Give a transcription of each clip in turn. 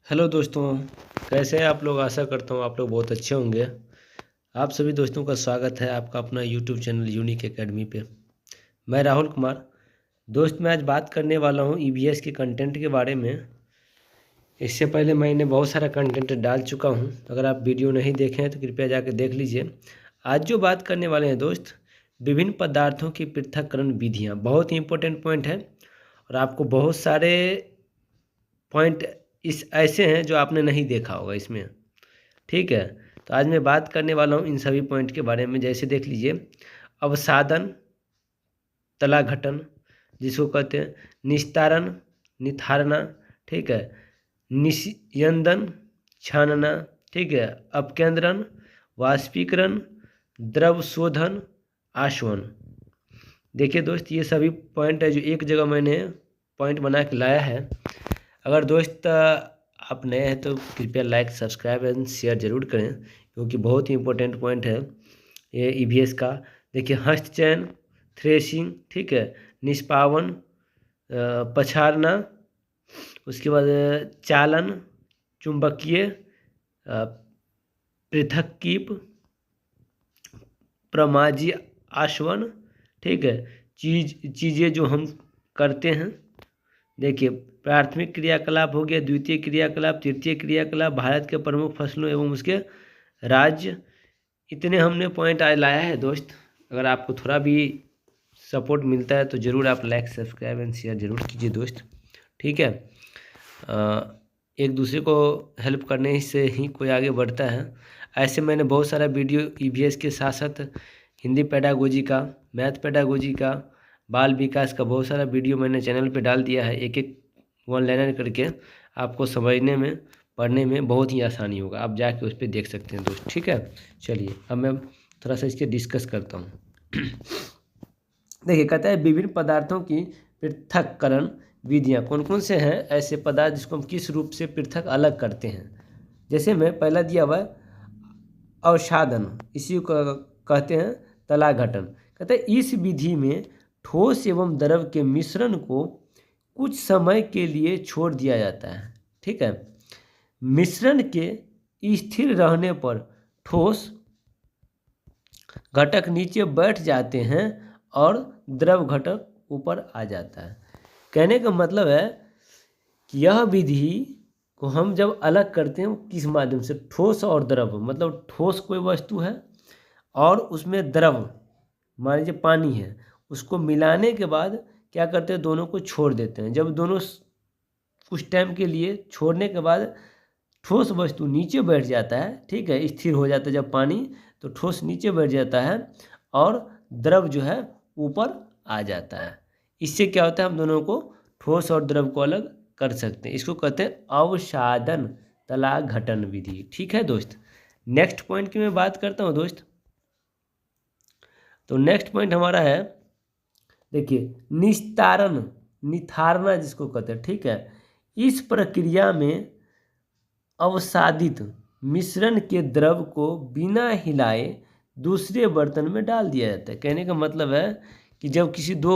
Hello दोस्तों, कैसे हैं आप लोग। आशा करता हूँ आप लोग बहुत अच्छे होंगे। आप सभी दोस्तों का स्वागत है आपका अपना यूट्यूब चैनल यूनिक एकेडमी पे। मैं राहुल कुमार। दोस्त मैं आज बात करने वाला हूँ ईवीएस के कंटेंट के बारे में। इससे पहले मैंने बहुत सारा कंटेंट डाल चुका हूँ। अगर आप वीडियो नहीं देखे हैं तो कृपया जाकर देख लीजिए। आज जो बात करने वाले हैं दोस्त, विभिन्न पदार्थों की पृथक्करण विधियाँ, बहुत ही इंपॉर्टेंट पॉइंट है। और आपको बहुत सारे पॉइंट इस ऐसे हैं जो आपने नहीं देखा होगा इसमें। ठीक है, तो आज मैं बात करने वाला हूँ इन सभी पॉइंट के बारे में। जैसे देख लीजिए, अवसादन, तलाघटन जिसको कहते हैं, निस्तारण, निथारना, ठीक है, निस्यंदन, छानना, ठीक है, अपकेंद्रण, वाष्पीकरण, द्रव शोधन, आशवन। देखिए दोस्त, ये सभी पॉइंट है जो एक जगह मैंने पॉइंट बना के लाया है। अगर दोस्त आप नए हैं तो कृपया लाइक, सब्सक्राइब एंड शेयर जरूर करें, क्योंकि बहुत ही इम्पोर्टेंट पॉइंट है ये ईवीएस का। देखिए, हस्तचयन, थ्रेशिंग, ठीक है, निष्पावन, पछाड़ना, उसके बाद चालन, चुंबकीय, पृथक कीप, प्रमाजी आशवन, ठीक है, चीज़ें जो हम करते हैं। देखिए, प्राथमिक क्रियाकलाप हो गया, द्वितीय क्रियाकलाप, तृतीय क्रियाकलाप, भारत के प्रमुख फसलों एवं उसके राज्य। इतने हमने पॉइंट आज लाया है दोस्त। अगर आपको थोड़ा भी सपोर्ट मिलता है तो ज़रूर आप लाइक, सब्सक्राइब एंड शेयर जरूर कीजिए दोस्त। ठीक है, एक दूसरे को हेल्प करने से ही कोई आगे बढ़ता है। ऐसे मैंने बहुत सारा वीडियो ईवीएस के साथ साथ हिंदी पेडागोजी का, मैथ पेडागोजी का, बाल विकास का बहुत सारा वीडियो मैंने चैनल पे डाल दिया है। एक एक वन लाइनर करके आपको समझने में, पढ़ने में बहुत ही आसानी होगा। आप जाके उस पर देख सकते हैं दोस्त। ठीक है, चलिए अब मैं थोड़ा सा इसके डिस्कस करता हूँ। देखिए, कहता है विभिन्न पदार्थों की पृथक्करण विधियाँ। कौन कौन से हैं ऐसे पदार्थ जिसको हम किस रूप से पृथक अलग करते हैं। जैसे मैं पहला दिया हुआ अवसादन, इसी को कहते हैं तलाघटन। कहते हैं इस विधि में ठोस एवं द्रव के मिश्रण को कुछ समय के लिए छोड़ दिया जाता है। ठीक है, मिश्रण के स्थिर रहने पर ठोस घटक नीचे बैठ जाते हैं और द्रव घटक ऊपर आ जाता है। कहने का मतलब है कि यह विधि को हम जब अलग करते हैं किस माध्यम से, ठोस और द्रव। मतलब ठोस कोई वस्तु है और उसमें द्रव, मान लीजिए पानी है, उसको मिलाने के बाद क्या करते हैं, दोनों को छोड़ देते हैं। जब दोनों कुछ टाइम के लिए छोड़ने के बाद ठोस वस्तु नीचे बैठ जाता है, ठीक है, स्थिर हो जाता है जब पानी, तो ठोस नीचे बैठ जाता है और द्रव जो है ऊपर आ जाता है। इससे क्या होता है, हम दोनों को, ठोस और द्रव को अलग कर सकते हैं। इसको कहते हैं अवसादन तलाघटन विधि। ठीक है दोस्त, नेक्स्ट पॉइंट की मैं बात करता हूँ दोस्त। तो नेक्स्ट पॉइंट हमारा है, देखिए, निस्तारण, निथारना जिसको कहते हैं। ठीक है, इस प्रक्रिया में अवसादित मिश्रण के द्रव को बिना हिलाए दूसरे बर्तन में डाल दिया जाता है। कहने का मतलब है कि जब किसी दो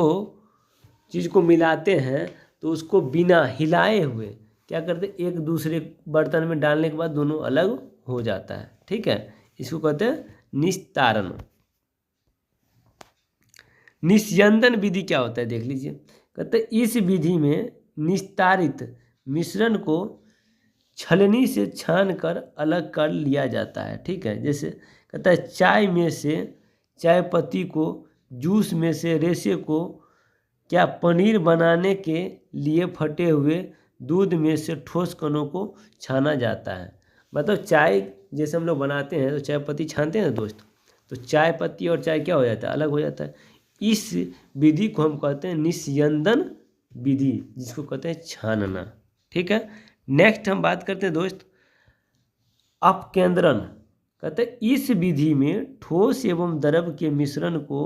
चीज़ को मिलाते हैं तो उसको बिना हिलाए हुए क्या करते हैं, एक दूसरे बर्तन में डालने के बाद दोनों अलग हो जाता है। ठीक है, इसको कहते हैं निस्तारण। निस्यंदन विधि क्या होता है देख लीजिए। कहते हैं इस विधि में निस्तारित मिश्रण को छलनी से छान कर अलग कर लिया जाता है। ठीक है, जैसे कहता है चाय में से चाय पत्ती को, जूस में से रेशे को, क्या पनीर बनाने के लिए फटे हुए दूध में से ठोस कणों को छाना जाता है। मतलब चाय जैसे हम लोग बनाते हैं तो चाय पत्ती छानते हैं दोस्त, तो चाय पत्ती और चाय क्या हो जाता है, अलग हो जाता है। इस विधि को हम कहते हैं निस्यंदन विधि, जिसको कहते हैं छानना। ठीक है, नेक्स्ट हम बात करते हैं दोस्त अपकेंद्रण। कहते हैं इस विधि में ठोस एवं द्रव के मिश्रण को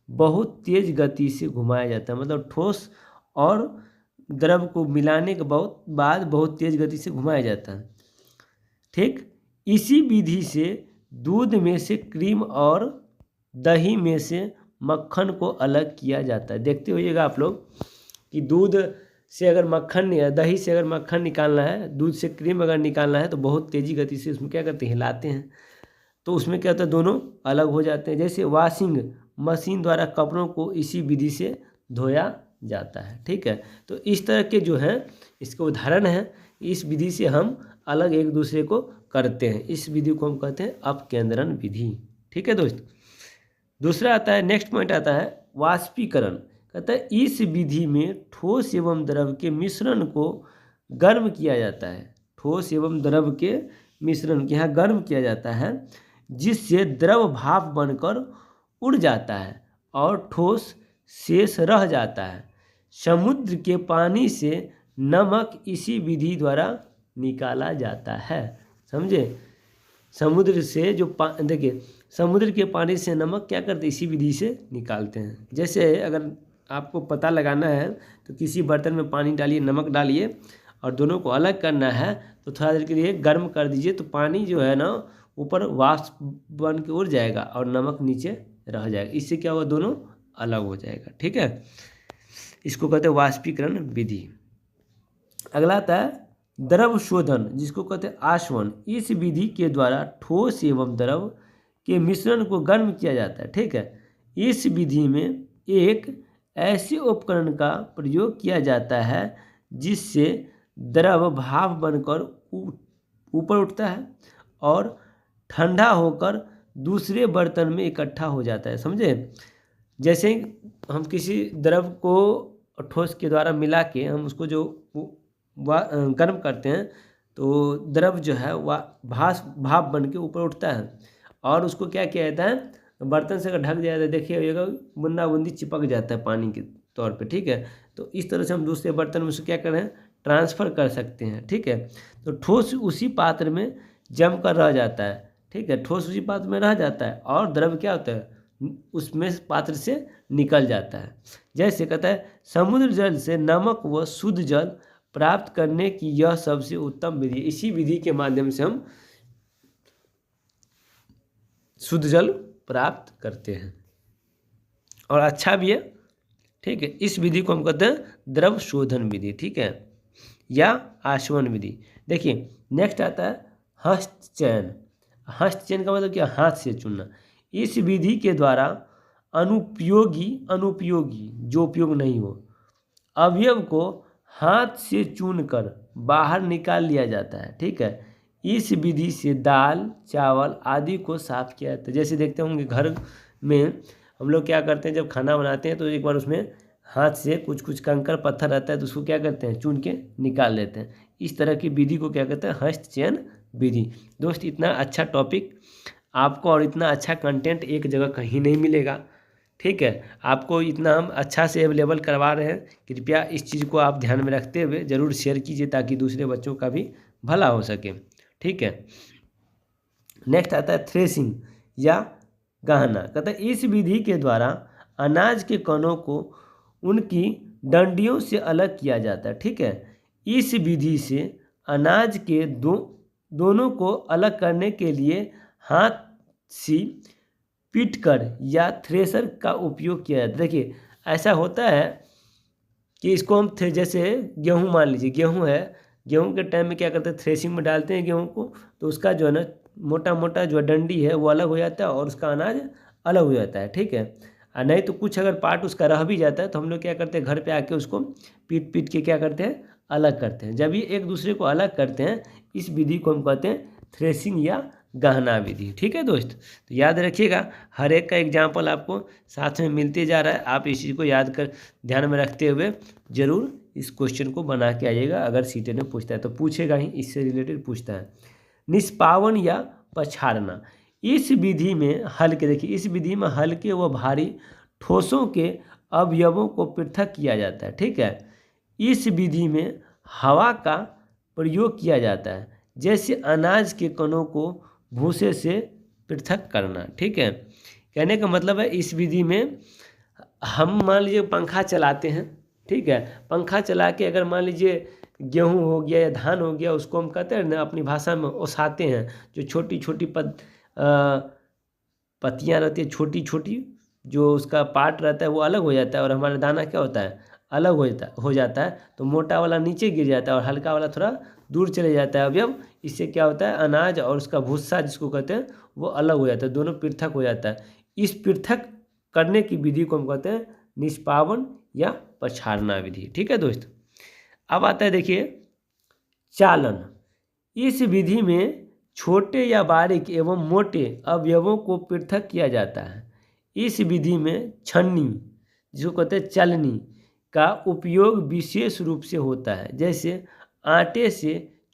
बहुत तेज गति से घुमाया जाता है। मतलब ठोस और द्रव को मिलाने के बाद बहुत तेज गति से घुमाया जाता है। ठीक, इसी विधि से दूध में से क्रीम और दही में से मक्खन को अलग किया जाता है। देखते होइएगा आप लोग कि दूध से अगर मक्खन, दही से अगर मक्खन निकालना है, दूध से क्रीम अगर निकालना है तो बहुत तेज़ी गति से उसमें क्या करते हैं, हिलाते हैं, तो उसमें क्या होता है, दोनों अलग हो जाते हैं। जैसे वॉशिंग मशीन द्वारा कपड़ों को इसी विधि से धोया जाता है। ठीक है, तो इस तरह के जो हैं इसके उदाहरण हैं। इस विधि से हम अलग एक दूसरे को करते हैं। इस विधि को हम कहते हैं अपकेंद्रण विधि। ठीक है दोस्त। दूसरा आता है, नेक्स्ट पॉइंट आता है वाष्पीकरण। कहता है इस विधि में ठोस एवं द्रव के मिश्रण को गर्म किया जाता है। ठोस एवं द्रव के मिश्रण के यहाँ गर्म किया जाता है, जिससे द्रव भाप बनकर उड़ जाता है और ठोस शेष रह जाता है। समुद्र के पानी से नमक इसी विधि द्वारा निकाला जाता है। समझे, समुद्र से जो देखिए, समुद्र के पानी से नमक क्या करते हैं, इसी विधि से निकालते हैं। जैसे अगर आपको पता लगाना है तो किसी बर्तन में पानी डालिए, नमक डालिए और दोनों को अलग करना है, तो थोड़ा देर के लिए गर्म कर दीजिए, तो पानी जो है ना ऊपर वाष्प बन के उड़ जाएगा और नमक नीचे रह जाएगा। इससे क्या होगा, दोनों अलग हो जाएगा। ठीक है, इसको कहते हैं वाष्पीकरण विधि। अगला आता है द्रव शोधन, जिसको कहते हैं आशवन। इस विधि के द्वारा ठोस एवं द्रव के मिश्रण को गर्म किया जाता है। ठीक है, इस विधि में एक ऐसे उपकरण का प्रयोग किया जाता है जिससे द्रव भाप बनकर ऊपर उठता है और ठंडा होकर दूसरे बर्तन में इकट्ठा हो जाता है। समझे, जैसे हम किसी द्रव को ठोस के द्वारा मिला के हम उसको जो गर्म करते हैं, तो द्रव जो है वह भाप बन के ऊपर उठता है और उसको क्या किया जाता है, बर्तन से अगर ढक दिया जाता है, देखिए बूंदा बूंदी चिपक जाता है पानी के तौर पे। ठीक है, तो इस तरह से हम दूसरे बर्तन में उसको क्या करें, ट्रांसफ़र कर सकते हैं। ठीक है, तो ठोस उसी पात्र में जम कर रह जाता है। ठीक है, ठोस उसी पात्र में रह जाता है और द्रव क्या होता है, उसमें पात्र से निकल जाता है। जैसे कहता है समुद्र जल से नमक व शुद्ध जल प्राप्त करने की यह सबसे उत्तम विधि। इसी विधि के माध्यम से हम शुद्ध जल प्राप्त करते हैं और अच्छा भी है। ठीक है, इस विधि को हम कहते हैं द्रव शोधन विधि। ठीक है, या आशवन विधि। देखिए नेक्स्ट आता है हस्तचयन। हस्तचयन का मतलब क्या, हाथ से चुनना। इस विधि के द्वारा अनुपयोगी जो उपयोग नहीं हो अवयव को हाथ से चुनकर बाहर निकाल लिया जाता है। ठीक है, इस विधि से दाल चावल आदि को साफ किया जाता है। जैसे देखते होंगे घर में हम लोग क्या करते हैं, जब खाना बनाते हैं तो एक बार उसमें हाथ से कुछ कंकड़ पत्थर रहता है तो उसको क्या करते हैं, चुन के निकाल लेते हैं। इस तरह की विधि को क्या कहते हैं, हस्तचयन विधि। दोस्त, इतना अच्छा टॉपिक आपको और इतना अच्छा कंटेंट एक जगह कहीं नहीं मिलेगा। ठीक है, आपको इतना हम अच्छा से अवेलेबल करवा रहे हैं। कृपया इस चीज़ को आप ध्यान में रखते हुए ज़रूर शेयर कीजिए ताकि दूसरे बच्चों का भी भला हो सके। ठीक है, नेक्स्ट आता है थ्रेसिंग या गहना। कहता है इस विधि के द्वारा अनाज के कणों को उनकी डंडियों से अलग किया जाता है। ठीक है, इस विधि से अनाज के दोनों को अलग करने के लिए हाथ से पीटकर या थ्रेशर का उपयोग किया जाता है। देखिए ऐसा होता है कि इसको हम जैसे गेहूँ मान लीजिए, गेहूँ है, गेहूँ के टाइम में क्या करते हैं, थ्रेसिंग में डालते हैं गेहूँ को, तो उसका जो है ना मोटा मोटा जो डंडी है वो अलग हो जाता है और उसका अनाज अलग हो जाता है। ठीक है, और नहीं तो कुछ अगर पार्ट उसका रह भी जाता है तो हम लोग क्या करते हैं, घर पे आके उसको पीट के क्या करते हैं, अलग करते हैं। जब ये एक दूसरे को अलग करते हैं, इस विधि को हम कहते हैं थ्रेसिंग या गहना विधि। ठीक है दोस्त, तो याद रखिएगा, हर एक का एग्जाम्पल आपको साथ में मिलते जा रहा है। आप इस चीज़ को याद कर ध्यान में रखते हुए ज़रूर इस क्वेश्चन को बना के आइएगा। अगर सीटेट में पूछता है तो पूछेगा ही, इससे रिलेटेड पूछता है। निष्पावन या पछाड़ना। इस विधि में हल्के, देखिए इस विधि में हल्के व भारी ठोसों के अवयवों को पृथक किया जाता है। ठीक है, इस विधि में हवा का प्रयोग किया जाता है, जैसे अनाज के कणों को भूसे से पृथक करना। ठीक है, कहने का मतलब है इस विधि में हम मान लीजिए पंखा चलाते हैं। ठीक है, पंखा चला के अगर मान लीजिए गेहूँ हो गया या धान हो गया, उसको हम कहते हैं ना अपनी भाषा में ओसाते हैं। जो छोटी छोटी पत्तियाँ रहती है, छोटी छोटी जो उसका पार्ट रहता है वो अलग हो जाता है और हमारा दाना क्या होता है, अलग हो जाता है तो मोटा वाला नीचे गिर जाता है और हल्का वाला थोड़ा दूर चले जाता है अवयव। इससे क्या होता है, अनाज और उसका भूसा जिसको कहते हैं वो अलग हो जाता है, दोनों पृथक हो जाता है। इस पृथक करने की विधि को हम कहते हैं निष्पावन या पछाड़ना विधि। ठीक है दोस्त। अब आता है देखिए चालन। इस विधि में छोटे या बारीक एवं मोटे अवयवों को पृथक किया जाता है। इस विधि में छन्नी जिसको कहते हैं चलनी का उपयोग विशेष रूप से होता है, जैसे आटे से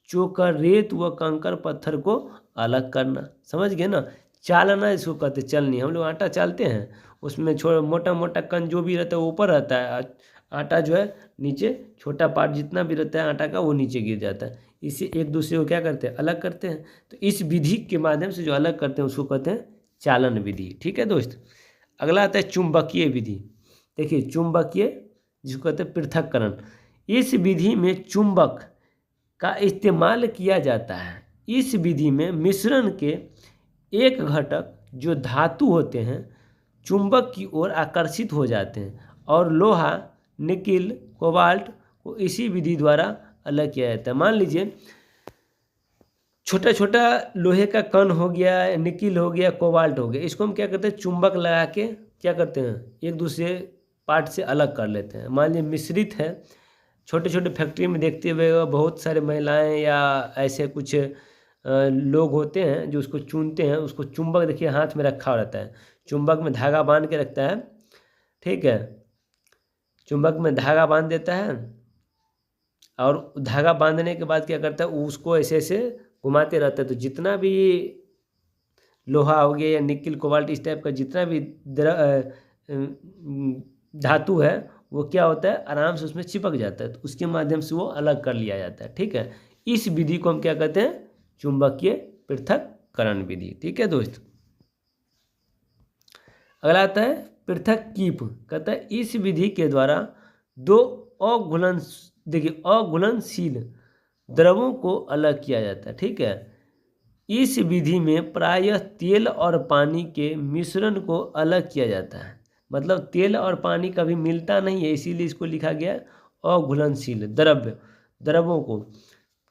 चोकर, रेत व कंकर पत्थर को अलग करना। समझ गए ना, चालना इसको कहते हैं चलनी। हम लोग आटा चालते हैं, उसमें मोटा मोटा कण जो भी रहता है वो ऊपर रहता है, आटा जो है नीचे, छोटा पार्ट जितना भी रहता है आटा का वो नीचे गिर जाता है। इससे एक दूसरे को क्या करते हैं, अलग करते हैं। तो इस विधि के माध्यम से जो अलग करते हैं उसको कहते हैं चालन विधि। ठीक है दोस्त। अगला आता है चुंबकीय विधि। देखिए चुंबकीय जिसको कहते हैं पृथक्करण। इस विधि में चुंबक का इस्तेमाल किया जाता है। इस विधि में मिश्रण के एक घटक जो धातु होते हैं चुंबक की ओर आकर्षित हो जाते हैं और लोहा, निकिल, कोबाल्ट को इसी विधि द्वारा अलग किया जाता है। मान लीजिए छोटा छोटा लोहे का कण हो गया, निकिल हो गया, कोबाल्ट हो गया, इसको हम क्या करते हैं, चुंबक लगा के क्या करते हैं, एक दूसरे पार्ट से अलग कर लेते हैं। मान लीजिए मिश्रित है, छोटे छोटे फैक्ट्री में देखते हुए बहुत सारे महिलाएं या ऐसे कुछ लोग होते हैं जो उसको चुनते हैं। उसको चुंबक देखिए हाथ में रखा रहता है, चुंबक में धागा बांध के रखता है। ठीक है, चुंबक में धागा बांध देता है और धागा बांधने के बाद क्या करता है, उसको ऐसे ऐसे घुमाते रहता है। तो जितना भी लोहा हो गया या निकिल, कोबाल्ट, इस टाइप का जितना भी धातु है वो क्या होता है, आराम से उसमें चिपक जाता है। तो उसके माध्यम से वो अलग कर लिया जाता है। ठीक है, इस विधि को हम क्या कहते हैं, चुंबकीय पृथक्करण विधि। ठीक है दोस्त। अगला आता है पृथक कीप। कहता है इस विधि के द्वारा दो अघुलनशील द्रवों को अलग किया जाता है। ठीक है, इस विधि में प्रायः तेल और पानी के मिश्रण को अलग किया जाता है। मतलब तेल और पानी कभी मिलता नहीं है, इसीलिए इसको लिखा गया अघुलनशील द्रवों को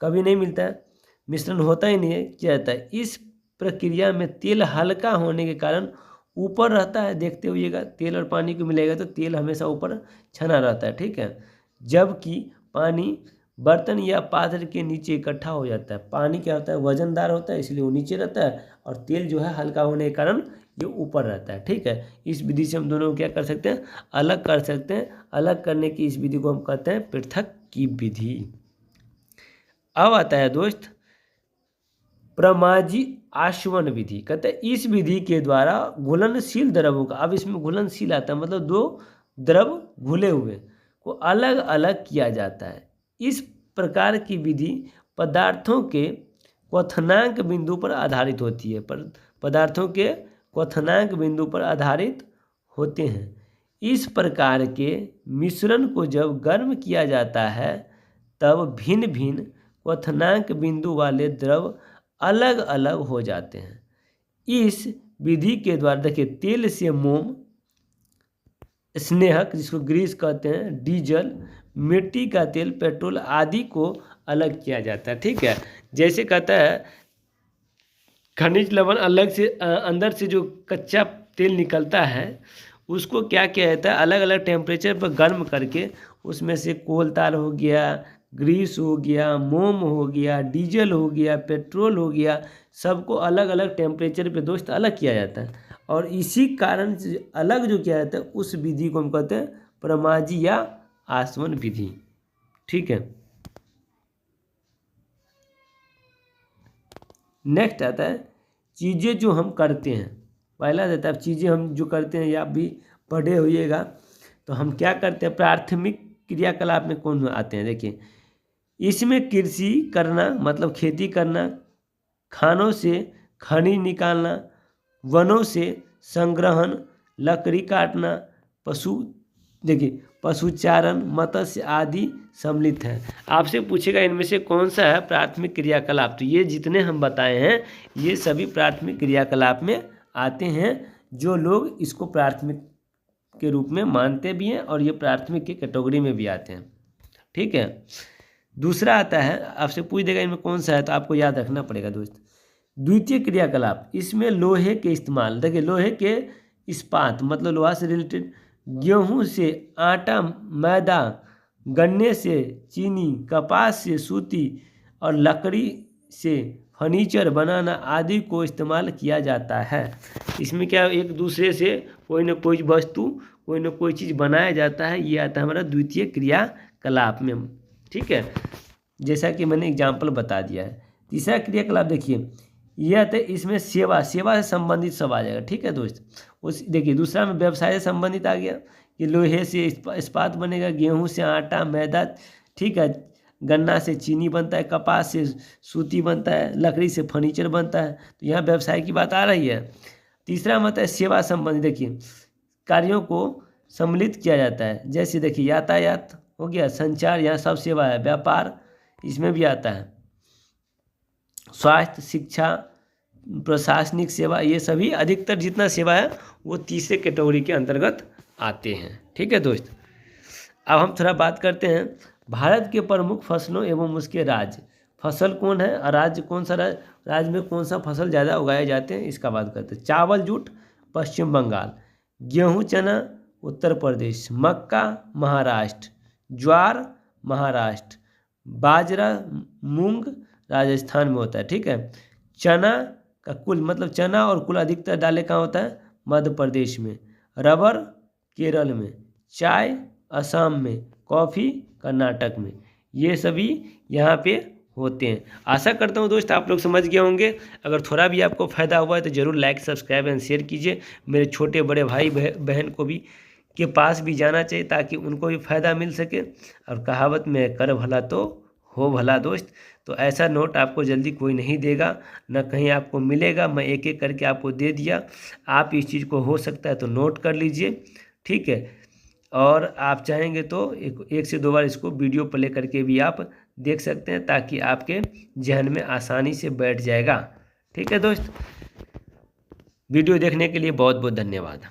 कभी नहीं मिलता है, मिश्रण होता ही नहीं है, किया जाता है। इस प्रक्रिया में तेल हल्का होने के कारण ऊपर रहता है। देखते हुइएगा, तेल और पानी को मिलेगा तो तेल हमेशा ऊपर छना रहता है। ठीक है, जबकि पानी बर्तन या पात्र के नीचे इकट्ठा हो जाता है। पानी क्या होता है, वजनदार होता है, इसलिए वो नीचे रहता है, और तेल जो है हल्का होने के कारण ये ऊपर रहता है। ठीक है, इस विधि से हम दोनों को क्या कर सकते हैं, अलग कर सकते हैं। अलग करने की इस विधि को हम कहते हैं पृथक की विधि। अब आता है दोस्त प्रमाजी आशवन विधि। कहते हैं इस विधि के द्वारा घुलनशील द्रवों का, अब इसमें घुलनशील आता है मतलब दो द्रव घुले हुए को अलग अलग किया जाता है। इस प्रकार की विधि पदार्थों के क्वथनांक बिंदु पर आधारित होती है, पदार्थों के क्वथनांक बिंदु पर आधारित होते हैं। इस प्रकार के मिश्रण को जब गर्म किया जाता है तब भिन्न भिन्न क्वथनांक बिंदु वाले द्रव अलग अलग हो जाते हैं। इस विधि के द्वारा देखिए तेल से मोम, स्नेहक जिसको ग्रीस कहते हैं, डीजल, मिट्टी का तेल, पेट्रोल आदि को अलग किया जाता है। ठीक है, जैसे कहता है खनिज लवण अलग से अंदर से जो कच्चा तेल निकलता है उसको क्या किया जाता है, अलग अलग टेम्परेचर पर गर्म करके उसमें से कोल ताल हो गया, ग्रीस हो गया, मोम हो गया, डीजल हो गया, पेट्रोल हो गया, सबको अलग अलग टेम्परेचर पे दोस्त अलग किया जाता है। और इसी कारण से अलग जो किया जाता है उस विधि को हम कहते हैं प्रमाजी या आसवन विधि। ठीक है, नेक्स्ट आता है चीज़ें जो हम करते हैं। पहला देता है चीज़ें हम जो करते हैं, या आप भी पढ़े होइएगा। तो हम क्या करते हैं, प्राथमिक क्रियाकलाप में कौन आते हैं, देखिए इसमें कृषि करना मतलब खेती करना, खानों से खनिज निकालना, वनों से संग्रहण, लकड़ी काटना, पशुचारण, मत्स्य आदि सम्मिलित है। आपसे पूछेगा इनमें से कौन सा है प्राथमिक क्रियाकलाप, तो ये जितने हम बताए हैं ये सभी प्राथमिक क्रियाकलाप में आते हैं। जो लोग इसको प्राथमिक के रूप में मानते भी हैं और ये प्राथमिक की कैटेगरी में भी आते हैं। ठीक है। दूसरा आता है, आपसे पूछ देगा इनमें कौन सा है, तो आपको याद रखना पड़ेगा दोस्त, द्वितीय क्रियाकलाप। इसमें लोहे के इस्तेमाल, देखिए लोहे के इस्पात मतलब लोहा से रिलेटेड, गेहूं से आटा मैदा, गन्ने से चीनी, कपास से सूती और लकड़ी से फर्नीचर बनाना आदि को इस्तेमाल किया जाता है। इसमें क्या एक दूसरे से कोई ना कोई वस्तु, कोई ना कोई चीज़ बनाया जाता है, ये आता है हमारा द्वितीय क्रियाकलाप में। ठीक है, जैसा कि मैंने एग्जाम्पल बता दिया है। तीसरा क्रियाकलाप देखिए, यह आता है, इसमें सेवा से संबंधित सब आ जाएगा। ठीक है दोस्त, उस देखिए दूसरा में व्यवसाय से संबंधित आ गया कि लोहे से इस्पात बनेगा, गेहूं से आटा मैदा, ठीक है, गन्ना से चीनी बनता है, कपास से सूती बनता है, लकड़ी से फर्नीचर बनता है, तो यहाँ व्यवसाय की बात आ रही है। तीसरा मत है सेवा संबंधी, देखिए कार्यों को सम्मिलित किया जाता है, जैसे देखिए यातायात हो गया, संचार, यहाँ सब सेवा है, व्यापार इसमें भी आता है, स्वास्थ्य, शिक्षा, प्रशासनिक सेवा, ये सभी अधिकतर जितना सेवा है वो तीसरे कैटेगरी के अंतर्गत आते हैं। ठीक है दोस्त, अब हम थोड़ा बात करते हैं भारत के प्रमुख फसलों एवं उसके राज्य। फसल कौन है और राज्य कौन सा, राज्य में कौन सा फसल ज़्यादा उगाए जाते हैं, इसका बात करते हैं। चावल जूट पश्चिम बंगाल, गेहूं चना उत्तर प्रदेश, मक्का महाराष्ट्र, ज्वार महाराष्ट्र, बाजरा मूंग राजस्थान में होता है। ठीक है, चना का कुल मतलब चना और कुल अधिकतर दालें कहाँ होता है, मध्य प्रदेश में, रबर केरल में, चाय असम में, कॉफ़ी कर्नाटक में, ये सभी यहाँ पे होते हैं। आशा करता हूँ दोस्त आप लोग समझ गए होंगे। अगर थोड़ा भी आपको फ़ायदा हुआ है तो ज़रूर लाइक सब्सक्राइब एंड शेयर कीजिए। मेरे छोटे बड़े भाई बहन को भी के पास भी जाना चाहिए ताकि उनको भी फ़ायदा मिल सके। और कहावत में कर भला तो हो भला दोस्त, तो ऐसा नोट आपको जल्दी कोई नहीं देगा, न कहीं आपको मिलेगा। मैं एक एक करके आपको दे दिया, आप इस चीज़ को हो सकता है तो नोट कर लीजिए। ठीक है, और आप चाहेंगे तो एक से दो बार इसको वीडियो प्ले करके भी आप देख सकते हैं ताकि आपके जहन में आसानी से बैठ जाएगा। ठीक है दोस्त, वीडियो देखने के लिए बहुत बहुत धन्यवाद।